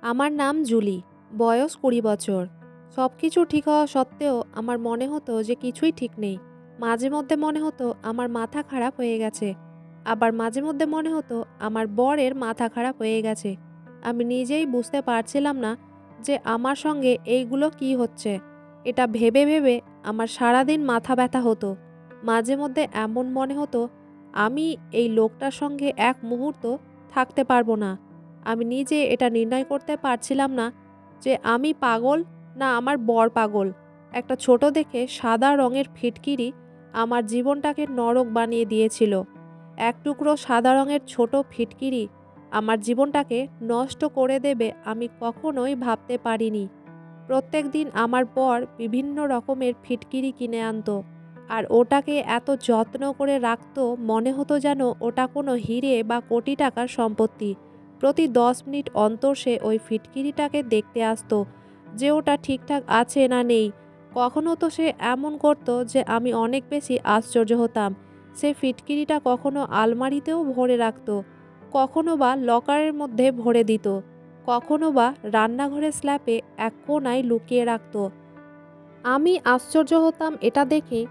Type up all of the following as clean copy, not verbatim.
আমার নাম জুলি। বয়স ২০ বছর। সবকিছু ঠিক হওয়া সত্ত্বেও আমার মনে হতো যে কিছুই ঠিক নেই। মাঝে মধ্যে মনে হতো আমার মাথা খারাপ হয়ে গেছে। আবার মাঝে মধ্যে মনে হতো আমার বরের মাথা খারাপ হয়ে গেছে। আমি নিজেই বুঝতে পারছিলাম না যে আমার সঙ্গে এইগুলো কি হচ্ছে। এটা ভেবে ভেবে আমার সারাদিন মাথা ব্যথা হতো। মাঝে মধ্যে এমন মনে হতো আমি এই লোকটার সঙ্গে এক মুহূর্ত থাকতে পারবো না। আমি নিজে এটা নির্ণয় করতে পারছিলাম না যে আমি পাগল না আমার বর পাগল। একটা ছোট দেখে সাদা রঙের ফিটকিরি আমার জীবনটাকে নরক বানিয়ে দিয়েছিল। এক টুকরো সাদা রঙের ছোট ফিটকিরি আমার জীবনটাকে নষ্ট করে দেবে আমি কখনোই ভাবতে পারিনি। প্রত্যেক দিন আমার বর বিভিন্ন রকমের ফিটকিরি কিনে আনতো আর ওটাকে এত যত্ন করে রাখতো মনে হতো যেন ওটা কোনো হিরে বা কোটি টাকার সম্পত্তি। প্রতি ১০ মিনিট অন্তর সে ওই ফিটকিরিটাকে দেখতে আসতো যে ওটা ঠিকঠাক আছে না নেই। কখনো তো সে এমন করতো যে আমি অনেক বেশি আশ্চর্য হতাম। সে ফিটকিরিটা কখনো আলমারিতেও ভরে রাখতো, কখনো বা লকারের মধ্যে ভরে দিত, কখনো বা রান্নাঘরের স্ল্যাপে এক কোণায় লুকিয়ে রাখতো। আমি আশ্চর্য হতাম এটা দেখে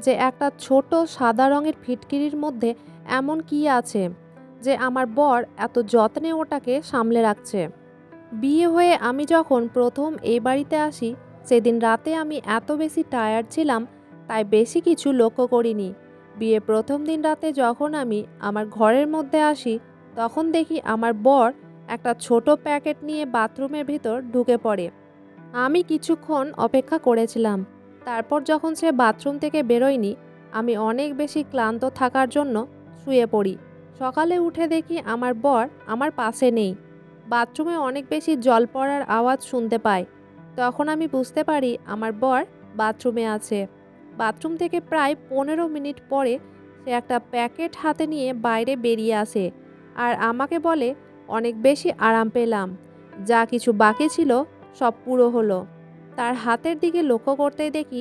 যে একটা ছোট সাদা রঙের ফিটকিরির মধ্যে এমন কি আছে যে আমার বর এত যত্নে ওটাকে সামলে রাখছে। বিয়ে হয়ে আমি যখন প্রথম এই বাড়িতে আসি সেদিন রাতে আমি এত বেশি টায়ার্ড ছিলাম তাই বেশি কিছু লক্ষ্য করিনি। বিয়ে প্রথম দিন রাতে যখন আমি আমার ঘরের মধ্যে আসি তখন দেখি আমার বর একটা ছোট প্যাকেট নিয়ে বাথরুমের ভিতর ঢুকে পড়ে। আমি কিছুক্ষণ অপেক্ষা করেছিলাম। তারপর যখন সে বাথরুম থেকে বেরোয়নি আমি অনেক বেশি ক্লান্ত থাকার জন্য শুয়ে পড়ি। সকালে উঠে দেখি আমার বর আমার পাশে নেই। বাথরুমে অনেক বেশি জল পড়ার আওয়াজ শুনতে পাই। তখন আমি বুঝতে পারি আমার বর বাথরুমে আছে। বাথরুম থেকে প্রায় ১৫ মিনিট পরে সে একটা প্যাকেট হাতে নিয়ে বাইরে বেরিয়ে আসে আর আমাকে বলে অনেক বেশি আরাম পেলাম, যা কিছু বাকি ছিল সব পুরো হলো। তার হাতের দিকে লক্ষ্য করতেই দেখি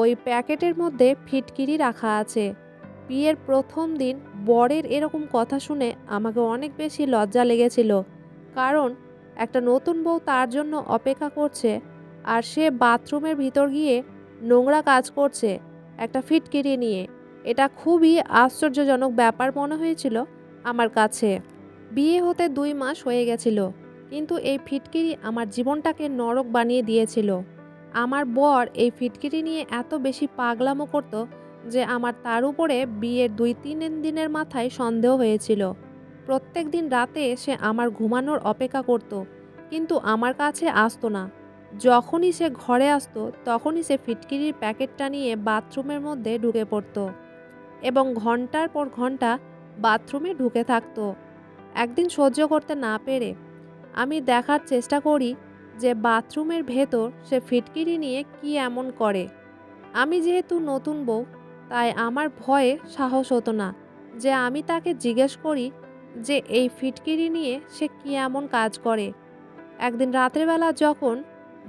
ওই প্যাকেটের মধ্যে ফিটকিরি রাখা আছে। বিয়ের প্রথম দিন বরের এরকম কথা শুনে আমাকে অনেক বেশি লজ্জা লেগেছিল, কারণ একটা নতুন বউ তার জন্য অপেক্ষা করছে আর সে বাথরুমের ভিতর গিয়ে নোংরা কাজ করছে একটা ফিটকিরি নিয়ে। এটা খুবই আশ্চর্যজনক ব্যাপার মনে হয়েছিল আমার কাছে। বিয়ে হতে ২ মাস হয়ে গেছিল, কিন্তু এই ফিটকিরি আমার জীবনটাকে নরক বানিয়ে দিয়েছিল। আমার বর এই ফিটকিরি নিয়ে এত বেশি পাগলামো করত যে আমার তার উপরে বিয়ের ২-৩ দিনের মাথায় সন্দেহ হয়েছিল। প্রত্যেক দিন রাতে সে আমার ঘুমানোর অপেক্ষা করত, কিন্তু আমার কাছে আসতো না। যখনই সে ঘরে আসতো তখনই সে ফিটকিরির প্যাকেটটা নিয়ে বাথরুমের মধ্যে ঢুকে পড়তো এবং ঘন্টার পর ঘন্টা বাথরুমে ঢুকে থাকতো। একদিন সহ্য করতে না পেরে আমি দেখার চেষ্টা করি যে বাথরুমের ভেতর সে ফিটকিরি নিয়ে কি এমন করে। আমি যেহেতু নতুন বউ তাই আমার ভয়ে সাহস হতো না যে আমি তাকে জিজ্ঞেস করি যে এই ফিটকিরি নিয়ে সে কি এমন কাজ করে। একদিন রাতের বেলা যখন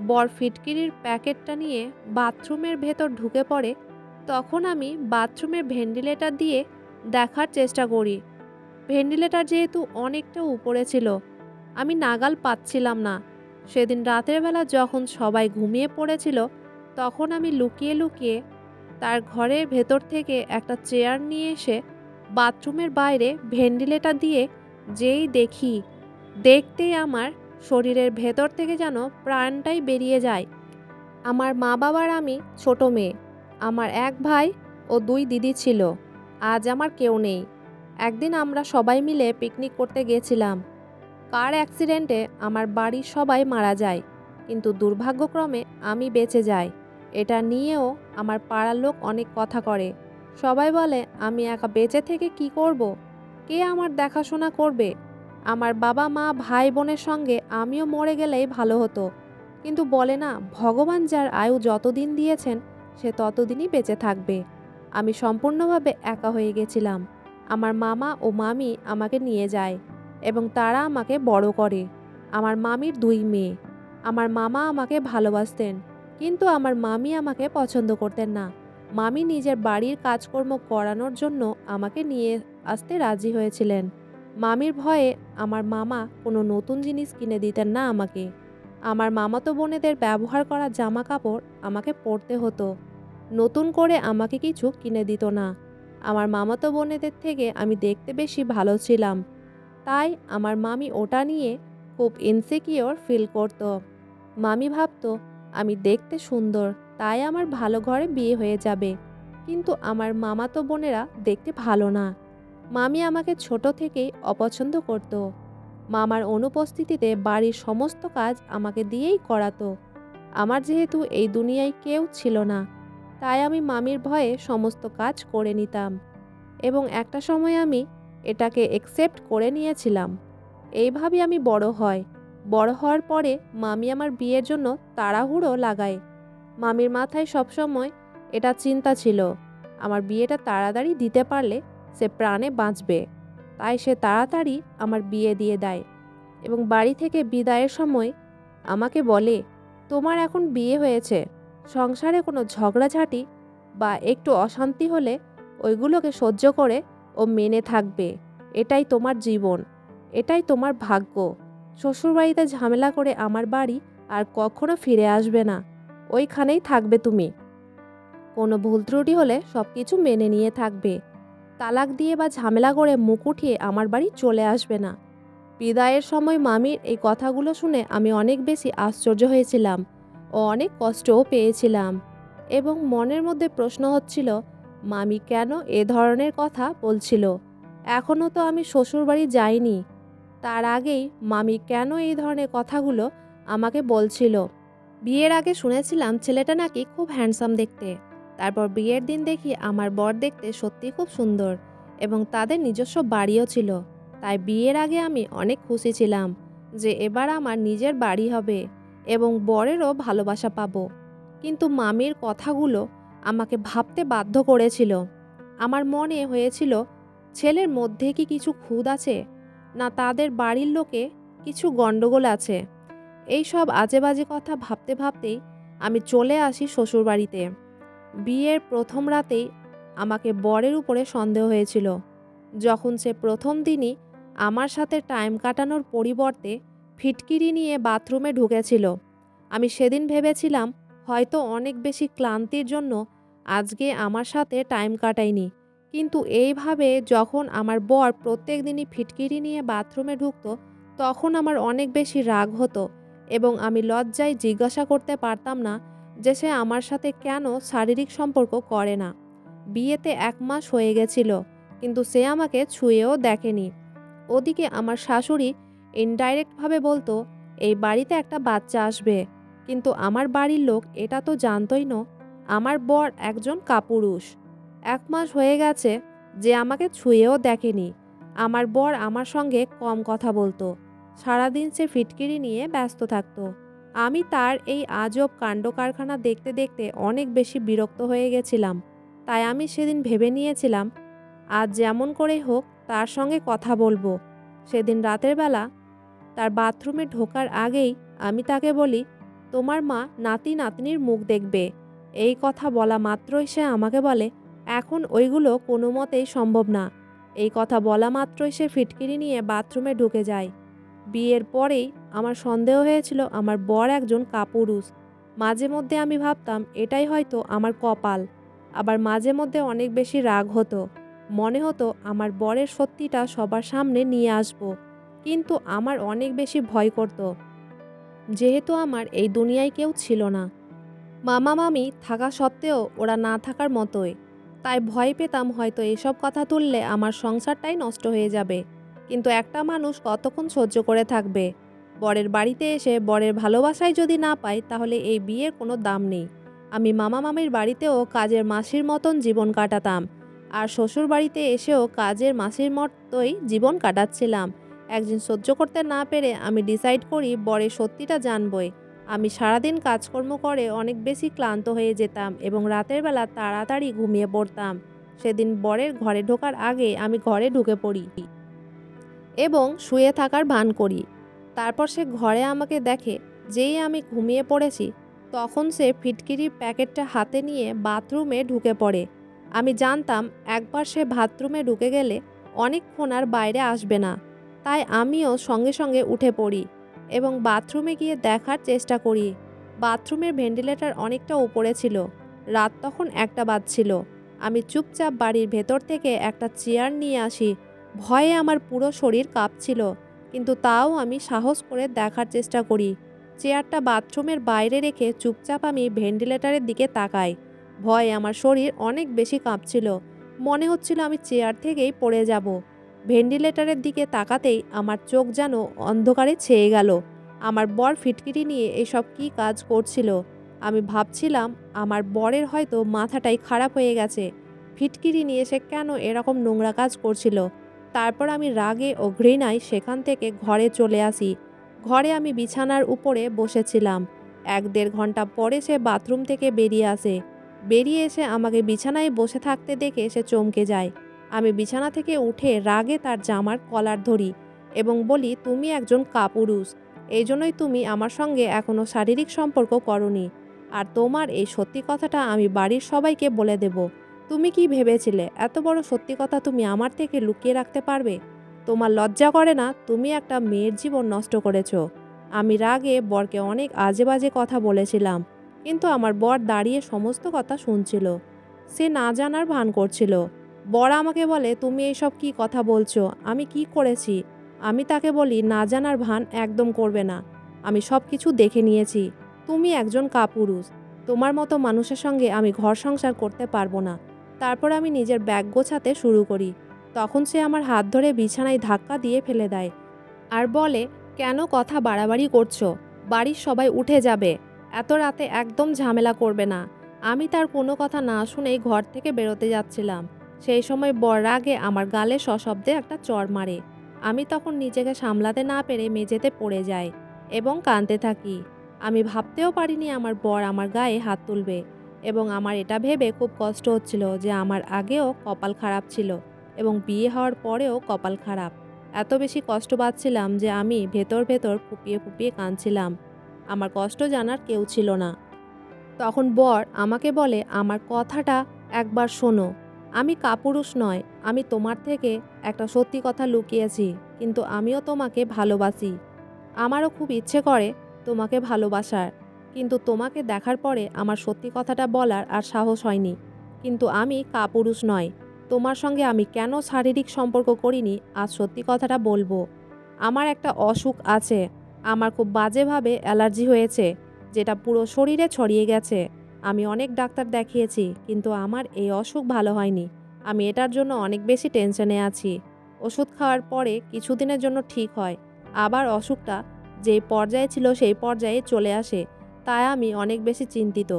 বর ফিটকিরির প্যাকেটটা নিয়ে বাথরুমের ভেতর ঢুকে পড়ে তখন আমি বাথরুমের ভেন্টিলেটর দিয়ে দেখার চেষ্টা করি। ভেন্টিলেটর যেহেতু অনেকটা উপরে ছিল আমি নাগাল পাচ্ছিলাম না। সেদিন রাতের বেলা যখন সবাই ঘুমিয়ে পড়েছিল তখন আমি লুকিয়ে লুকিয়ে তার ঘরের ভেতর থেকে একটা চেয়ার নিয়ে এসে বাথরুমের বাইরে ভেন্টিলেটর দিয়ে যেই দেখি, দেখতেই আমার শরীরের ভেতর থেকে যেন প্রাণটাই বেরিয়ে যায়। আমার মা বাবার আমি ছোট মেয়ে। আমার এক ভাই ও ২ দিদি ছিল। আজ আমার কেউ নেই। একদিন আমরা সবাই মিলে পিকনিক করতে গেছিলাম। কার অ্যাক্সিডেন্টে আমার বাড়ির সবাই মারা যায়, কিন্তু দুর্ভাগ্যক্রমে আমি বেঁচে যাই। এটা নিয়েও আমার পাড়ার লোক অনেক কথা করে। সবাই বলে আমি একা বেঁচে থেকে কি করব? কে আমার দেখাশোনা করবে? আমার বাবা মা ভাই বোনের সঙ্গে আমিও মরে গেলেই ভালো হতো। কিন্তু বলে না, ভগবান যার আয়ু যতদিন দিয়েছেন সে ততদিনই বেঁচে থাকবে। আমি সম্পূর্ণভাবে একা হয়ে গেছিলাম। আমার মামা ও মামি আমাকে নিয়ে যায় এবং তারা আমাকে বড় করে। আমার মামির ২ মেয়ে। আমার মামা আমাকে ভালোবাসতেন, কিন্তু আমার মামি আমাকে পছন্দ করতেন না। মামি নিজের বাড়ির কাজকর্ম করানোর জন্য আমাকে নিয়ে আসতে রাজি হয়েছিলেন। মামির ভয়ে আমার মামা কোনো নতুন জিনিস কিনে দিতেন না আমাকে। আমার মামাতো বোনেদের ব্যবহার করা জামা কাপড় আমাকে পরতে হতো। নতুন করে আমাকে কিছু কিনে দিত না। আমার মামাতো বোনেদের থেকে আমি দেখতে বেশি ভালো ছিলাম। তাই আমার মামি ওটা নিয়ে খুব ইনসিকিউর ফিল করত। মামি ভাবতো আমি দেখতে সুন্দর, তাই আমার ভালো ঘরে বিয়ে হয়ে যাবে। কিন্তু আমার মামাতো বোনেরা দেখতে ভালো না। মামি আমাকে ছোট থেকেই অপছন্দ করত। মামার অনুপস্থিতিতে বাড়ির সমস্ত কাজ আমাকে দিয়েই করাতো। আমার যেহেতু এই দুনিয়ায় কেউ ছিল না, তাই আমি মামির ভয়ে সমস্ত কাজ করে নিতাম এবং একটা সময় আমি এটাকে একসেপ্ট করে নিয়েছিলাম। এইভাবে আমি বড় হই। বড় হওয়ার পরে মামি আমার বিয়ের জন্য তাড়াহুড়ো লাগায়। মামির মাথায় সবসময় এটা চিন্তা ছিল, আমার বিয়েটা তাড়াতাড়ি দিতে পারলে সে প্রাণে বাঁচবে। তাই সে তাড়াতাড়ি আমার বিয়ে দিয়ে দেয় এবং বাড়ি থেকে বিদায়ের সময় আমাকে বলে, তোমার এখন বিয়ে হয়েছে, সংসারে কোনো ঝগড়াঝাটি বা একটু অশান্তি হলে ওইগুলোকে সহ্য করে ও মেনে থাকবে। এটাই তোমার জীবন, এটাই তোমার ভাগ্য। শ্বশুরবাড়িতে ঝামেলা করে আমার বাড়ি আর কখনো ফিরে আসবে না, ওইখানেই থাকবে তুমি। কোনো ভুল ত্রুটি হলে সব কিছু মেনে নিয়ে থাকবে। তালাক দিয়ে বা ঝামেলা করে মুখ উঠিয়ে আমার বাড়ি চলে আসবে না। বিদায়ের সময় মামির এই কথাগুলো শুনে আমি অনেক বেশি আশ্চর্য হয়েছিলাম ও অনেক কষ্টও পেয়েছিলাম এবং মনের মধ্যে প্রশ্ন হচ্ছিল, মামি কেন এ ধরনের কথা বলছিল? এখনও তো আমি শ্বশুরবাড়ি যাইনি, তার আগেই মামি কেন এই ধরনের কথাগুলো আমাকে বলছিল? বিয়ের আগে শুনেছিলাম ছেলেটা নাকি খুব হ্যান্ডসাম দেখতে। তারপর বিয়ের দিন দেখি আমার বর দেখতে সত্যি খুব সুন্দর এবং তাদের নিজস্ব বাড়িও ছিল। তাই বিয়ের আগে আমি অনেক খুশি ছিলাম যে এবার আমার নিজের বাড়ি হবে এবং বরেরও ভালোবাসা পাবো। কিন্তু মামির কথাগুলো আমাকে ভাবতে বাধ্য করেছিল। আমার মনে হয়েছিল, ছেলের মধ্যে কি কিছু খুঁত আছে, না তাদের বাড়ির লোকে কিছু গণ্ডগোল আছে। এই সব আজে বাজে কথা ভাবতে ভাবতেই আমি চলে আসি শ্বশুরবাড়িতে। বিয়ের প্রথম রাতেই আমাকে বরের উপরে সন্দেহ হয়েছিল, যখন সে প্রথম দিনই আমার সাথে টাইম কাটানোর পরিবর্তে ফিটকিরি নিয়ে বাথরুমে ঢুকেছিল। আমি সেদিন ভেবেছিলাম হয়তো অনেক বেশি ক্লান্তির জন্য আজকে আমার সাথে টাইম কাটায়নি। কিন্তু এইভাবে যখন আমার বর প্রত্যেক দিনই ফিটকিরি নিয়ে বাথরুমে ঢুকতো, তখন আমার অনেক বেশি রাগ হতো এবং আমি লজ্জায় জিজ্ঞাসা করতে পারতাম না যে সে আমার সাথে কেন শারীরিক সম্পর্ক করে না। বিয়েতে 1 মাস হয়ে গেছিল, কিন্তু সে আমাকে ছুঁয়েও দেখেনি। ওদিকে আমার শাশুড়ি ইনডাইরেক্টভাবে বলতো, এই বাড়িতে একটা বাচ্চা আসবে। কিন্তু আমার বাড়ির লোক এটা তো জানতই না আমার বর একজন কাপুরুষ। 1 মাস হয়ে গেছে যে আমাকে ছুঁয়েও দেখেনি। আমার বর আমার সঙ্গে কম কথা বলতো। সারাদিন সে ফিটকিরি নিয়ে ব্যস্ত থাকতো। আমি তার এই আজব কাণ্ডকারখানা দেখতে দেখতে অনেক বেশি বিরক্ত হয়ে গেছিলাম। তাই আমি সেদিন ভেবে নিয়েছিলাম, আজ যেমন করেই হোক তার সঙ্গে কথা বলবো। সেদিন রাতের বেলা তার বাথরুমে ঢোকার আগেই আমি তাকে বলি, তোমার মা নাতি নাতনির মুখ দেখবে। এই কথা বলা মাত্রই সে আমাকে বলে, এখন ওইগুলো কোনো মতেই সম্ভব না। এই কথা বলা মাত্রই সে ফিটকিরি নিয়ে বাথরুমে ঢুকে যায়। বিয়ের পরেই আমার সন্দেহ হয়েছিল আমার বর একজন কাপুরুষ। মাঝে মধ্যে আমি ভাবতাম এটাই হয়তো আমার কপাল। আবার মাঝে মধ্যে অনেক বেশি রাগ হতো। মনে হতো আমার বরের সত্যিটা সবার সামনে নিয়ে আসব। কিন্তু আমার অনেক বেশি ভয় করত, যেহেতু আমার এই দুনিয়ায় কেউ ছিল না। মামা মামি থাকা সত্ত্বেও ওরা না থাকার মতোই। তাই ভয় পেতাম হয়তো এসব কথা তুললে আমার সংসারটাই নষ্ট হয়ে যাবে। কিন্তু একটা মানুষ কতক্ষণ সহ্য করে থাকবে? বরের বাড়িতে এসে বরের ভালোবাসাই যদি না পাই, তাহলে এই বিয়ের কোনো দাম নেই। আমি মামা মামির বাড়িতেও কাজের মাসির মতন জীবন কাটাতাম, আর শ্বশুর বাড়িতে এসেও কাজের মাসির মতোই জীবন কাটাচ্ছিলাম। একদিন সহ্য করতে না পেরে আমি ডিসাইড করি বরের সত্যিটা জানবই। আমি সারাদিন কাজকর্ম করে অনেক বেশি ক্লান্ত হয়ে যেতাম এবং রাতের বেলা তাড়াতাড়ি ঘুমিয়ে পড়তাম। সেদিন বরের ঘরে ঢোকার আগে আমি ঘরে ঢুকে পড়ি এবং শুয়ে থাকার ভান করি। তারপর সে ঘরে আমাকে দেখে। যেই আমি ঘুমিয়ে পড়েছি, তখন সে ফিটকিরির প্যাকেটটা হাতে নিয়ে বাথরুমে ঢুকে পড়ে। আমি জানতাম একবার সে বাথরুমে ঢুকে গেলে অনেকক্ষণ আর বাইরে আসবে না। তাই আমিও সঙ্গে সঙ্গে উঠে পড়ি এবং বাথরুমে গিয়ে দেখার চেষ্টা করি। বাথরুমের ভেন্টিলেটর অনেকটা উপরে ছিল। রাত তখন 1টা বাজছিল। আমি চুপচাপ বাড়ির ভেতর থেকে একটা চেয়ার নিয়ে আসি। ভয়ে আমার পুরো শরীর কাঁপছিল, কিন্তু তাও আমি সাহস করে দেখার চেষ্টা করি। চেয়ারটা বাথরুমের বাইরে রেখে চুপচাপ আমি ভেন্টিলেটরের দিকে তাকাই। ভয়ে আমার শরীর অনেক বেশি কাঁপছিল। মনে হচ্ছিল আমি চেয়ার থেকেই পড়ে যাব। ভেন্টিলেটরের দিকে তাকাতেই আমার চোখ যেন অন্ধকারে ছেয়ে গেল। আমার বর ফিটকিরি নিয়ে এসব কী কাজ করছিল। আমি ভাবছিলাম আমার বরের হয়তো মাথাটাই খারাপ হয়ে গেছে। ফিটকিরি নিয়ে সে কেন এরকম নোংরা কাজ করছিল। তারপর আমি রাগে ও ঘৃণায় সেখান থেকে ঘরে চলে আসি। ঘরে আমি বিছানার উপরে বসেছিলাম। 1-1.5 ঘন্টা পরে সে বাথরুম থেকে বেরিয়ে আসে। বেরিয়ে এসে আমাকে বিছানায় বসে থাকতে দেখে সে চমকে যায়। আমি বিছানা থেকে উঠে রাগে তার জামার কলার ধরি এবং বলি, তুমি একজন কাপুরুষ। এই জন্যই তুমি আমার সঙ্গে এখনও শারীরিক সম্পর্ক করনি। আর তোমার এই সত্যি কথাটা আমি বাড়ির সবাইকে বলে দেব। তুমি কি ভেবেছিলে এত বড় সত্যি কথা তুমি আমার থেকে লুকিয়ে রাখতে পারবে? তোমার লজ্জা করে না? তুমি একটা মেয়ের জীবন নষ্ট করেছো। আমি রাগে বরকে অনেক আজে বাজে কথা বলেছিলাম, কিন্তু আমার বর দাঁড়িয়ে সমস্ত কথা শুনছিল। সে না জানার ভান করছিল। বর আমাকে বলে, তুমি এইসব কি কথা বলছো? আমি কি করেছি? আমি তাকে বলি, না জানার ভান একদম করবে না। আমি সব কিছু দেখে নিয়েছি। তুমি একজন কাপুরুষ। তোমার মতো মানুষের সঙ্গে আমি ঘর সংসার করতে পারবো না। তারপর আমি নিজের ব্যাগ গোছাতে শুরু করি। তখন সে আমার হাত ধরে বিছানায় ধাক্কা দিয়ে ফেলে দেয় আর বলে, কেন কথা বাড়াবাড়ি করছো? বাড়ির সবাই উঠে যাবে। এত রাতে একদম ঝামেলা করবে না। আমি তার কোনো কথা না শুনেই ঘর থেকে বেরোতে যাচ্ছিলাম। সেই সময় বর রাগে আমার গালে সশব্দে একটা চড় মারে। আমি তখন নিজেকে সামলাতে না পেরে মেঝেতে পড়ে যাই এবং কাঁদতে থাকি। আমি ভাবতেও পারিনি আমার বর আমার গায়ে হাত তুলবে, এবং আমার এটা ভেবে খুব কষ্ট হচ্ছিল যে আমার আগেও কপাল খারাপ ছিল এবং বিয়ে হওয়ার পরেও কপাল খারাপ। এত বেশি কষ্ট পাচ্ছিলাম যে আমি ভেতর ভেতর ফুঁপিয়ে ফুঁপিয়ে কাঁদছিলাম। আমার কষ্ট জানার কেউ ছিল না। তখন বর আমাকে বলে, আমার কথাটা একবার শোনো। আমি কাপুরুষ নয়। আমি তোমার থেকে একটা সত্যি কথা লুকিয়েছি, কিন্তু আমিও তোমাকে ভালোবাসি। আমারও খুব ইচ্ছে করে তোমাকে ভালোবাসার, কিন্তু তোমাকে দেখার পরে আমার সত্যি কথাটা বলার আর সাহস হয়নি। কিন্তু আমি কাপুরুষ নয়। তোমার সঙ্গে আমি কেন শারীরিক সম্পর্ক করিনি আজ সত্যি কথাটা বলবো। আমার একটা অসুখ আছে। আমার খুব বাজেভাবে অ্যালার্জি হয়েছে, যেটা পুরো শরীরে ছড়িয়ে গেছে। আমি অনেক ডাক্তার দেখিয়েছি, কিন্তু আমার এই অসুখ ভালো হয়নি। আমি এটার জন্য অনেক বেশি টেনশনে আছি। ওষুধ খাওয়ার পরে কিছুদিনের জন্য ঠিক হয়, আবার অসুখটা যেই পর্যায়ে ছিল সেই পর্যায়ে চলে আসে। তাই আমি অনেক বেশি চিন্তিত।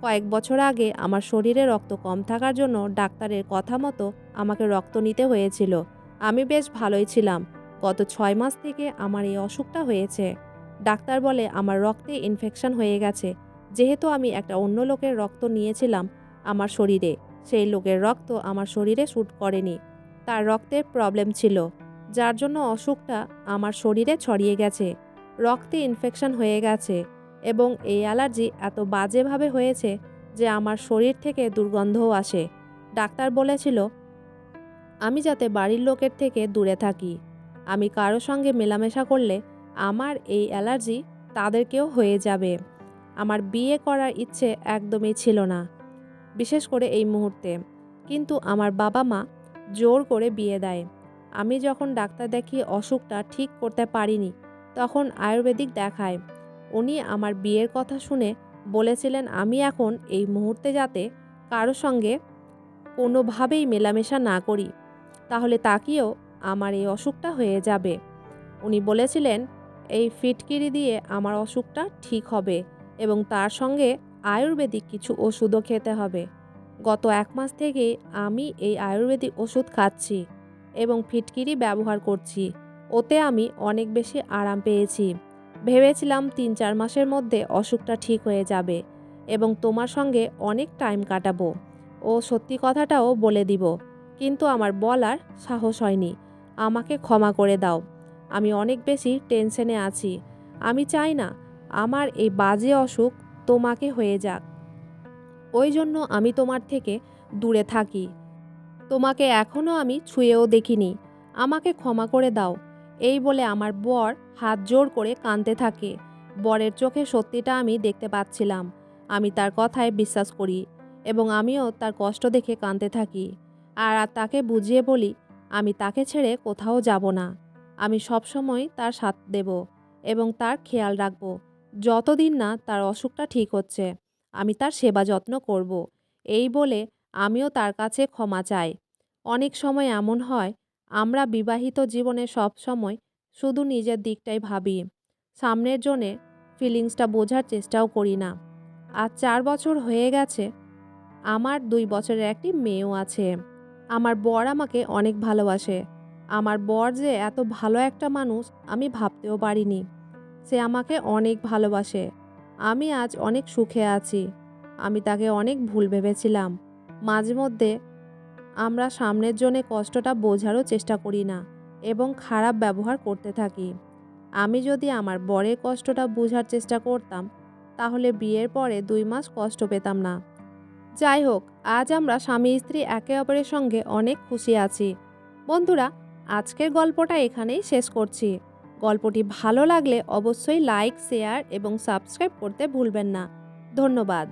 কয়েক বছর আগে আমার শরীরে রক্ত কম থাকার জন্য ডাক্তারের কথা মতো আমাকে রক্ত নিতে হয়েছিল। আমি বেশ ভালোই ছিলাম। গত 6 মাস থেকে আমার এই অসুখটা হয়েছে। ডাক্তার বলে আমার রক্তে ইনফেকশন হয়ে গেছে। যেহেতু আমি একটা অন্য লোকের রক্ত নিয়েছিলাম আমার শরীরে, সেই লোকের রক্ত আমার শরীরে শ্যুট করেনি। তার রক্তের প্রবলেম ছিল, যার জন্য অসুখটা আমার শরীরে ছড়িয়ে গেছে। রক্তে ইনফেকশন হয়ে গেছে এবং এই অ্যালার্জি এত বাজেভাবে হয়েছে যে আমার শরীর থেকে দুর্গন্ধও আসে। ডাক্তার বলেছিল আমি যাতে বাড়ির লোকের থেকে দূরে থাকি। আমি কারো সঙ্গে মেলামেশা করলে আমার এই অ্যালার্জি তাদেরকেও হয়ে যাবে। আমার বিয়ে করার ইচ্ছে একদমই ছিল না, বিশেষ করে এই মুহূর্তে। কিন্তু আমার বাবা মা জোর করে বিয়ে দেয়। আমি যখন ডাক্তার দেখিয়ে অসুখটা ঠিক করতে পারিনি, তখন আয়ুর্বেদিক দেখায়। উনি আমার বিয়ের কথা শুনে বলেছিলেন আমি এখন এই মুহূর্তে যাতে কারো সঙ্গে কোনোভাবেই মেলামেশা না করি, তাহলে তাকেও আমার এই অসুখটা হয়ে যাবে। উনি বলেছিলেন এই ফিটকিরি দিয়ে আমার অসুখটা ঠিক হবে এবং তার সঙ্গে আয়ুর্বেদিক কিছু ওষুধও খেতে হবে। গত 1 মাস থেকেই আমি এই আয়ুর্বেদিক ওষুধ খাচ্ছি এবং ফিটকিরি ব্যবহার করছি। ওতে আমি অনেক বেশি আরাম পেয়েছি। ভেবেছিলাম 3-4 মাসের মধ্যে অসুখটা ঠিক হয়ে যাবে এবং তোমার সঙ্গে অনেক টাইম কাটাবো ও সত্যি কথাটাও বলে দিব, কিন্তু আমার বলার সাহস হয়নি। আমাকে ক্ষমা করে দাও। আমি অনেক বেশি টেনশনে আছি। আমি চাই না আমার এই বাজে অসুখ তোমাকে হয়ে যাক। ওই জন্য আমি তোমার থেকে দূরে থাকি। তোমাকে এখনও আমি ছুঁয়েও দেখিনি। আমাকে ক্ষমা করে দাও। এই বলে আমার বর হাত জোড় করে কাঁদতে থাকে। বরের চোখে সত্যিটা আমি দেখতে পাচ্ছিলাম। আমি তার কথায় বিশ্বাস করি এবং আমিও তার কষ্ট দেখে কাঁদতে থাকি। আর তাকে বুঝিয়ে বলি আমি তাকে ছেড়ে কোথাও যাব না। আমি সবসময় তার সাথ দেব এবং তার খেয়াল রাখব। যতদিন না তার অসুখটা ঠিক হচ্ছে, আমি তার সেবা যত্ন করব। এই বলে আমিও তার কাছে ক্ষমা চাই। অনেক সময় এমন হয়, আমরা বিবাহিত জীবনে সব সময় শুধু নিজের দিকটাই ভাবি, সামনের জনের ফিলিংসটা বোঝার চেষ্টাও করি না। আজ 4 বছর হয়ে গেছে। আমার 2 বছরের একটি মেয়েও আছে। আমার বর আমাকে অনেক ভালোবাসে। আমার বর যে এত ভালো একটা মানুষ আমি ভাবতেও পারিনি। সে আমাকে অনেক ভালোবাসে। আমি আজ অনেক সুখে আছি। আমি তাকে অনেক ভুল ভেবেছিলাম। মাঝে মধ্যে আমরা সামনের জনে কষ্টটা বোঝারও চেষ্টা করি না এবং খারাপ ব্যবহার করতে থাকি। আমি যদি আমার বরের কষ্টটা বোঝার চেষ্টা করতাম, তাহলে বিয়ের পরে 2 মাস কষ্ট পেতাম না। যাই হোক, আজ আমরা স্বামী স্ত্রী একে অপরের সঙ্গে অনেক খুশি আছি। বন্ধুরা, আজকের গল্পটা এখানেই শেষ করছি। গল্পটি ভালো লাগলে অবশ্যই লাইক, শেয়ার এবং সাবস্ক্রাইব করতে ভুলবেন না। ধন্যবাদ।